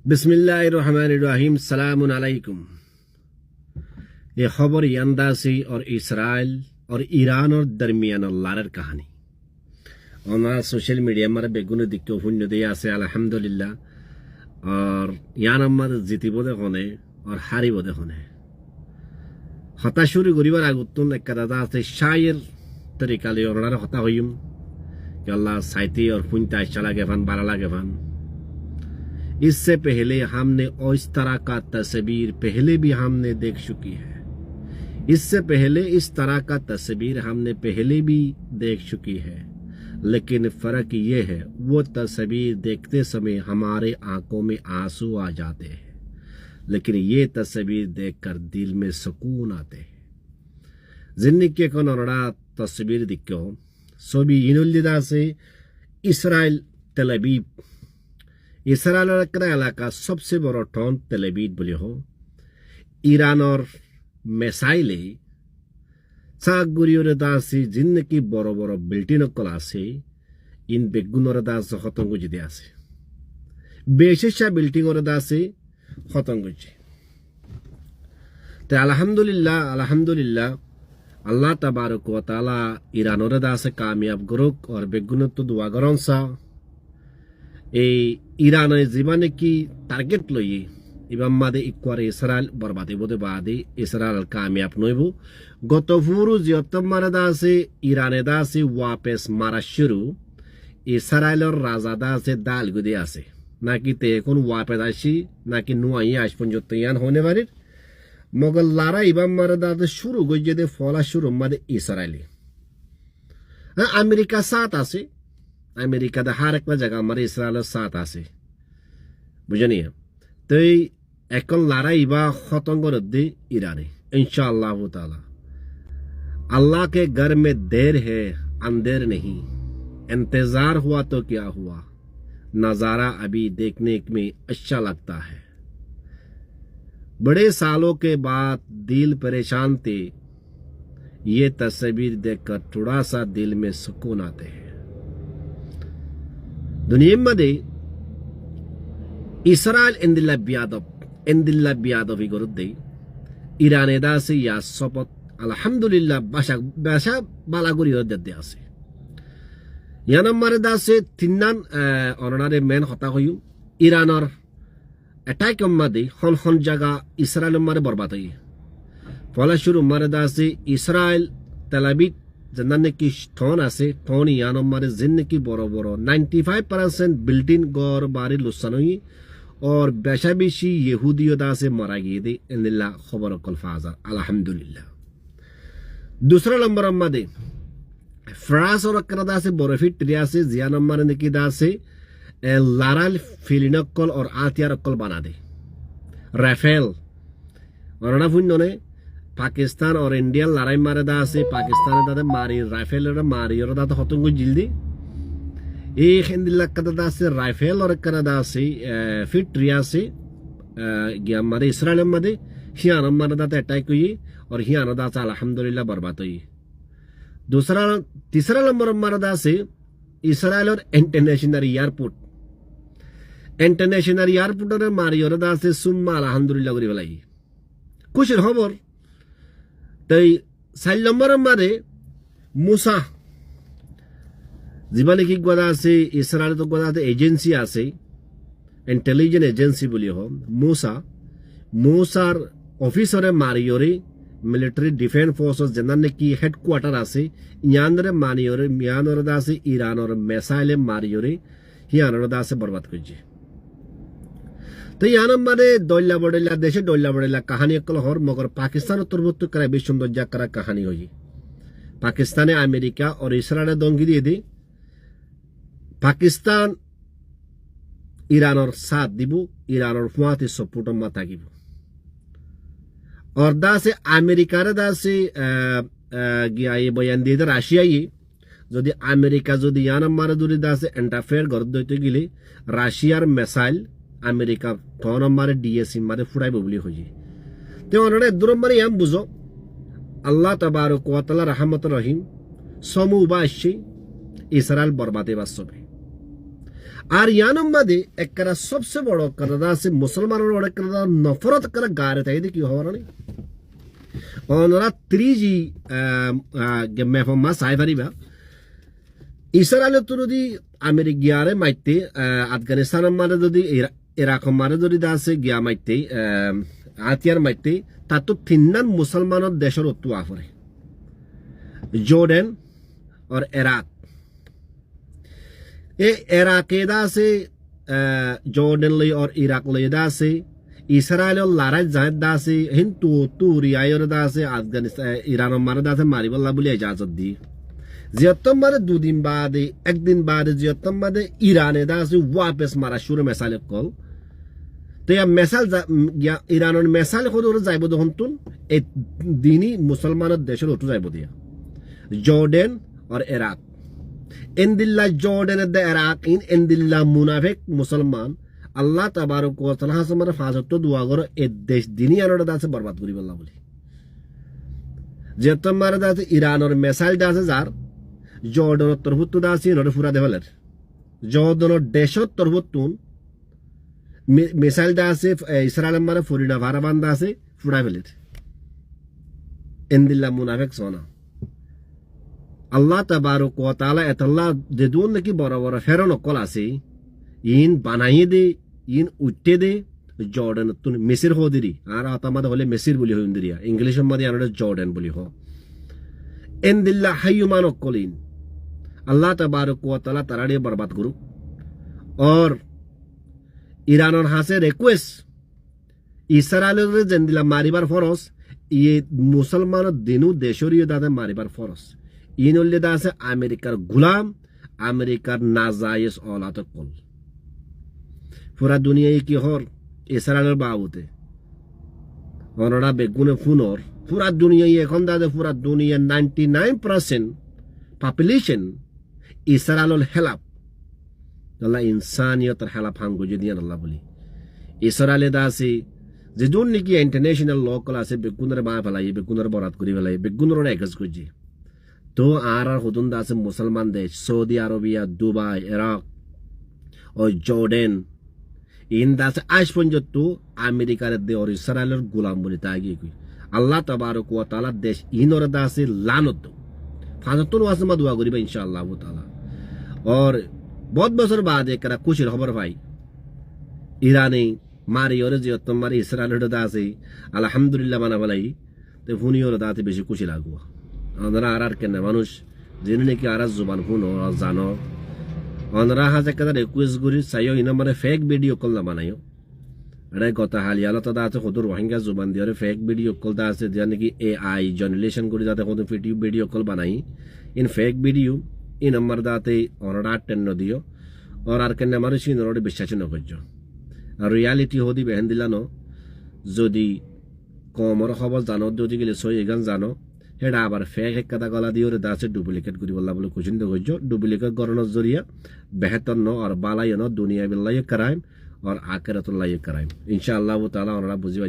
बिस्मिल्लाहिर्रहमानिर्रहीम सलाम अलैकुम। ये खबर यंदासी और इसराइल और ईरान और दरमियान लार कहानी और सोशल मीडिया मारे बेगुन दिक्को हुन्य दे आसे अल्हम्दुलिल्लाह और यान अम्माद जिति बोदे होने और हारी बोदे होने हताशुरी गुरीबार आगुत्तुन एक कदादा से शायर तरीका ले और नारे हता होयुम कि अल्लाह साइती और हुन्ता चला गेफान बाला गेफान। इससे पहले हमने और इस तरह का तस्वीर पहले भी हमने देख चुकी है। इससे पहले इस तरह का तस्वीर हमने पहले भी देख चुकी है, लेकिन फर्क ये है वो तस्वीर देखते समय हमारे आंखों में आंसू आ जाते हैं, लेकिन ये तस्वीर देखकर दिल में सुकून आते हैं। जिंदगी को नोरा तस्वीर दिक्को सोबी इनुल्लिदा से इसराइल तेल अवीव इसराइल इलाका सबसे बड़ा टाउन तेल अवीव बोले हो ईरान और मिसाइले सागुरियोर दासी जिंदगी बड़ो बड़ो बिल्डिंग कल आसे इन बेगुनोर दास खतंग जिदे आसे बेशेषा बिल्डिंग दासे खतंग ते अल्हम्दुलिल्लाह अल्लाह तबारक व तआला ईरानोर दासे कामयाब गरुक और बेगुन तो दुआ गरन सा ईरान जीवन की टार्गेट लइए इबाम मादे इक्वार इसराइल बर्बादे बोदे बादे इसराइल कामयाब नइबो गत फुरु जियतम मारदा से ईराने दा से वापस मारा शुरू इसराइल और राजादा से दाल गुदे आसे ना कि ते कोन वापस आशी ना कि नुआई आशपन जो तैयार होने वाले मगर लारा इबाम मारदा से शुरू गजे दे फला शुरू मादे इसराइली अमेरिका साथ आसे अमेरिका दा हर एक जगह मारे इसराइल साथ आसे बुझनी तो एकल लारा इबा खतंग रद्दी ईरानी इंशाअल्लाह ताला। अल्लाह के घर में देर है अंधेर नहीं, इंतजार हुआ तो क्या हुआ, नजारा अभी देखने में अच्छा लगता है। बड़े सालों के बाद दिल परेशान थे, ये तस्वीर देखकर थोड़ा सा दिल में सुकून आते हैं। दुनिया में इसराइल एंदिल्ला बियादव इगरुद्दे ईराने दासे या सपत अल्हम्दुलिल्लाह बाशा बालागुरी दद्दे आसे यानम मारे दासे तिन्नान अननारे मेन हता होयु ईरानर अटैक मादे हन जगह इसराइल मारे बर्बाद होई फला शुरू मारे दासे इसराइल तेल अवीव जन्नने की ठोन आसे ठोन यानम मारे जिन्न की बड़ो 95% बिल्डिंग गौर बारी लुसनोई और बेशाबिशी यहूदियों दा से मरा गई दे इंदिल्ला खबर कल फाजर अल्हम्दुलिल्लाह। दूसरा नंबर अम्मा दे फ्रांस और कनाडा से बर्फी ट्रिया से जिया नंबर ने की दा से लाराल फिलिनकल और आतियार कल बना दे राफेल और ना फुन्नोने पाकिस्तान और इंडिया लड़ाई मारे दा से पाकिस्तान दादे मारी राइफल मारी और दादा हतंगो जिल्दी एक हिंदिल्ला कदा से राइफल और कनाडा से फिर ट्रिया से गया मारे इसराइल मादे हियान मारे दाते अटैक हुई और हियान दाता अल्हम्दुलिल्लाह बर्बाद हुई। तीसरा नंबर मारे दा से इसराइल और इंटरनेशनल एयरपोर्ट और मारी और दा से सुम्मा अल्हम्दुलिल्लाह करी वाला कुछ खबर तई साइल नंबर मारे मूसा जीवाने की गदा से इसराइल तो गदा से एजेंसी आसे इंटेलिजेंस एजेंसी बोलिए हो मूसार ऑफिसर मारियोरे मिलिट्री डिफेंस फोर्सेस जन्नने की हेडक्वार्टर आसे यानरे मानियोरे मियानोर दा से ईरान और मिसाइल मारियोरे हियानोर दा से बर्बाद करिए तो यान माने डोल्ला बड़ेला देशे डोल्ला बड़ेला कहानी अकल हर मगर पाकिस्तान तुरबुत करे विश्व करा कहानी हुई पाकिस्तान अमेरिका और इसराइल दोंगी दिए दी पाकिस्तान ईरान और साथ दिबो ईरान और फुआते सपोर्ट माता गिबो और दा से अमेरिका दा से गया ये बयान दिए राशिया ये যদি अमेरिका যদি यान मारे दूरी दा से इंटरफेयर कर देते गिले राशियार मिसाइल अमेरिका थोन मारे डीएससी मारे फुड़ाई बोली हो जी तो उन्होंने दूर मारे हम बुझो अल्लाह तबारक व तआला रहमत रहीम समू बाशी इसराइल बर्बादे बासबे আর ইয়ানম বাদে একটা সবচেয়ে বড় কথা আছে মুসলমানের অনেক নফরত করে গারে তাই কি হওয়ার নেই ওনারা 3G মেফমা সাইফারিবা ইসরায়েলের তো যদি আমেরিকারে মাইতে আফগানিস্তানের মারে যদি ইরাক মারে যদি আছে গিয়া মাইতে আতিয়ার মাইতে তার তো তিনজন মুসলমানের দেশের অত্তু আফরে জর্ডান और इराक ए इराक दा से जॉर्डन ले और इराक ले दा से इस्राएल और लारा जायद दा से हिंदू तुरिया और दा से अफगानिस्तान ईरान और मारे दा से मारी बल्ला बोले इजाजत दी जियतम मारे 2 दिन बाद एक दिन बाद जियतम मारे ईरान दा से वापस मारा शुरू मिसाल कॉल तो या मिसाल या ईरान और मिसाल खुद और जाइबो दो हंतुन एक दीनी मुसलमान देश और जाइबो दिया जॉर्डन और इराक इन दिल्ला जॉर्डन द इराक इन दिल्ला मुनाफिक मुसलमान अल्लाह तबारक व तआला से मर फाजत तो दुआ करो ए देश दुनिया नो दा से बर्बाद करी बल्ला बोली जे तुम्हारे दा से ईरान और मिसाइल दा से जार जॉर्डन तरफुत दा से नो पूरा देवलर जॉर्डन देश तरफुतुन मिसाइल दा से इस्राएल मारे फुरिना भाराबान दा से फुड़ा बेले इन दिल्ला मुनाफिक सोना আল্লাহ তাবারক ওয়া তাআলা এতলা দেদুন নাকি বড় বড় ফেরন কল আছে ইন বানাইয়ে দে ইন উঠতে দে জর্ডান তুন মিসর হদিরি আর আতামাদ হলে মিসর বলি হইন্দিরিয়া ইংলিশের মধ্যে আনড়ে জর্ডান বলি হ এন দিল্লাহ হাইয়ুমান কলিন আল্লাহ তাবারক ওয়া তাআলা তারাড়ে বরবাদ করু और ইরানের হাসে রিকোয়েস্ট ইসরায়েলের জেন্দিলা মারিবার ফরস ইয়ে মুসলমান দিনু দেশরিয় দাদা মারিবার ফরস ইনলে দাসে আমেরিকার গুলাম আমেরিকার নাজায়েজ औलाद কল পুরা দুনিয়ায় কি হর ইসরায়েলের বাবুতে ওনারা বেগুনে ফুনর পুরা দুনিয়ায় এখন দাদে পুরা দুনিয়া 99% পপুলেশন ইসরায়েলের হেলাপ আল্লাহ ইনসানিয়তের হেলাপ হাঙ্গো যদি আল্লাহ বলি ইসরায়েলে দাসে যে দুন নাকি ইন্টারন্যাশনাল লোকাল আছে বেগুনের মা ফেলাই বেগুনের বরাত করি ফেলাই বেগুনের একাজ করছে तो आर खुदुन दास मुसलमान देश सऊदी अरबिया दुबई इराक और जॉर्डन इन दास आज पंजत तो अमेरिका दे और इस्राएल गुलाम बोले तागी कोई अल्लाह तबारक व तआला देश इन और दास लानत फाजतुन वासमा दुआ करी इंशाअल्लाह ताला और बहुत बছর बाद एक कुछ खबर भाई ईरानी मारी और जे तुम्हारी इस्राएल दास अल्हम्दुलिल्लाह माना भलाई तो फुनी और दाते बेশি খুশি লাগুয়া ওনারা আর কেন মানুষ যিনি নাকি আর জুবান শুনো জানো ওনারা হাজে কাদা রিকোয়েস্ট করি চাইও ইনা মানে ফেক ভিডিও কল না বানাইও এটা কথা হালিয়ালা তো আছে খুদ রোহিঙ্গা জুবান দিয়ে ফেক ভিডিও কল দা আছে যে নাকি এআই জেনারেশন করে যাতে খুদ ভিডিও কল বানাই ইন ফেক ভিডিও ই নাম্বার দাতে ওনারা টেন দিও और আর কেন মানুষ ইনরে বিশ্বাস না করছো আর রিয়ালিটি হদি বেহেন দিলানো যদি কমর খবর জানো যদি গেলে সই এগান জানো হেডা আবার ফেক এক কথা গলা দিয়ে দাসে ডুপ্লিকেট করি বললা বলে কুচিন্তা করছো ডুপ্লিকেট করানোর জরিয়া বেহতর ন আর বালাই ন দুনিয়া বিল্লাহ ক্রাইম और आखिरतुल्लाह क्राइम इंशाअल्लाह ताला और बुझी